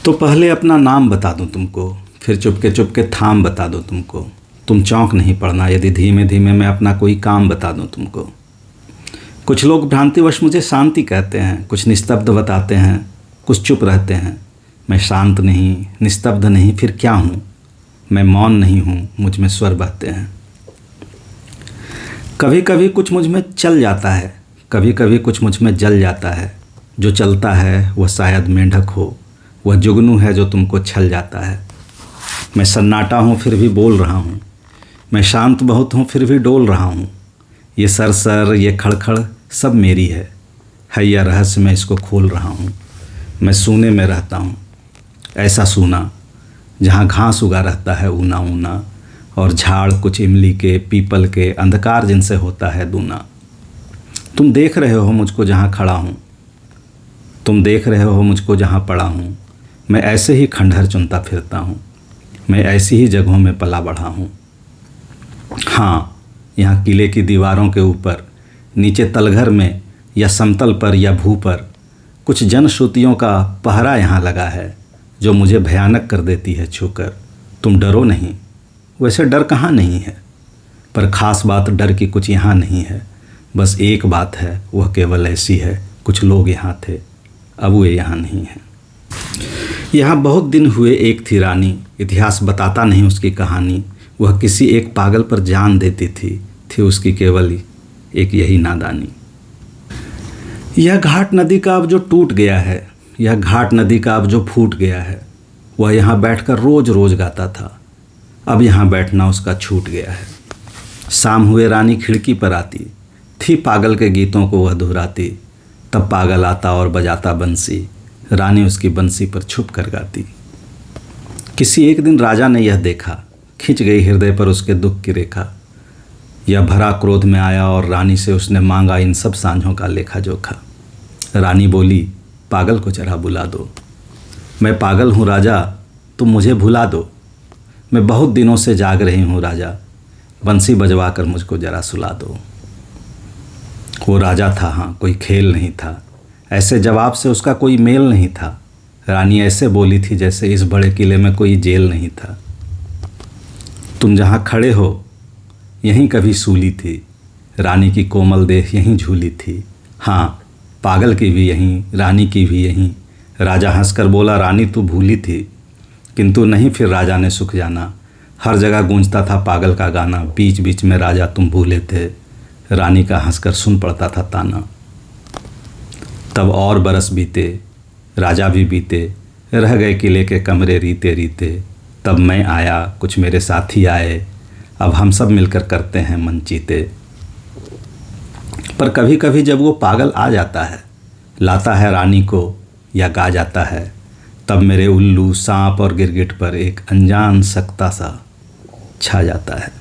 तो पहले अपना नाम बता दूं तुमको, फिर चुपके चुपके थाम बता दूं तुमको। तुम चौंक नहीं पड़ना यदि धीमे धीमे मैं अपना कोई काम बता दूं तुमको। कुछ लोग भ्रांतिवश मुझे शांति कहते हैं, कुछ निस्तब्ध बताते हैं, कुछ चुप रहते हैं। मैं शांत नहीं, निस्तब्ध नहीं, फिर क्या हूँ? मैं मौन नहीं हूँ, मुझ में स्वर बहते हैं। कभी कभी कुछ मुझ में चल जाता है, कभी कभी कुछ मुझ में जल जाता है। जो चलता है वह शायद मेंढक हो, वह जुगनू है जो तुमको छल जाता है। मैं सन्नाटा हूँ फिर भी बोल रहा हूँ, मैं शांत बहुत हूँ फिर भी डोल रहा हूँ। ये सरसर, ये खड़खड़ सब मेरी है यह रहस्य मैं इसको खोल रहा हूँ। मैं सूने में रहता हूँ, ऐसा सूना जहाँ घास उगा रहता है ऊना ऊना, और झाड़ कुछ इमली के, पीपल के, अंधकार जिनसे होता है दूना। तुम देख रहे हो मुझको जहाँ खड़ा हूँ, तुम देख रहे हो मुझको जहाँ पड़ा हूँ। मैं ऐसे ही खंडहर चुनता फिरता हूँ, मैं ऐसी ही जगहों में पला बढ़ा हूँ। हाँ, यहाँ किले की दीवारों के ऊपर, नीचे तलघर में या समतल पर या भू पर कुछ जनश्रुतियों का पहरा यहाँ लगा है जो मुझे भयानक कर देती है छूकर। तुम डरो नहीं, वैसे डर कहाँ नहीं है, पर ख़ास बात डर की कुछ यहाँ नहीं है। बस एक बात है, वह केवल ऐसी है, कुछ लोग यहाँ थे, अब वे यहाँ नहीं हैं। यहाँ बहुत दिन हुए एक थी रानी, इतिहास बताता नहीं उसकी कहानी। वह किसी एक पागल पर जान देती थी उसकी केवल एक यही नादानी। यह घाट नदी का अब जो टूट गया है, यह घाट नदी का अब जो फूट गया है। वह यहाँ बैठकर रोज़ रोज़ गाता था, अब यहाँ बैठना उसका छूट गया है। शाम हुए रानी खिड़की पर आती थी, पागल के गीतों को वह दोहराती। तब पागल आता और बजाता बंसी, रानी उसकी बंसी पर छुप कर गाती। किसी एक दिन राजा ने यह देखा, खिंच गई हृदय पर उसके दुख की रेखा। यह भरा क्रोध में आया और रानी से उसने मांगा इन सब सांझों का लेखा जोखा। रानी बोली, पागल को जरा बुला दो। मैं पागल हूँ राजा, तुम मुझे भुला दो। मैं बहुत दिनों से जाग रही हूँ राजा, बंसी बजवा कर मुझको जरा सुला दो। वो राजा था, हाँ, कोई खेल नहीं था। ऐसे जवाब से उसका कोई मेल नहीं था। रानी ऐसे बोली थी जैसे इस बड़े किले में कोई जेल नहीं था। तुम जहाँ खड़े हो यहीं कभी सूली थी, रानी की कोमल देह यहीं झूली थी। हाँ, पागल की भी यहीं, रानी की भी यहीं। राजा हंसकर बोला, रानी तू भूली थी, किंतु नहीं, फिर राजा ने सुख जाना। हर जगह गूंजता था पागल का गाना, बीच बीच में राजा तुम भूले थे। रानी का हंसकर सुन पड़ता था ताना। तब और बरस बीते, राजा भी बीते, रह गए किले के कमरे रीते रीते। तब मैं आया, कुछ मेरे साथी आए, अब हम सब मिलकर करते हैं मन चीते। पर कभी कभी जब वो पागल आ जाता है, लाता है रानी को या गा जाता है, तब मेरे उल्लू, सांप और गिरगिट पर एक अनजान सकता सा छा जाता है।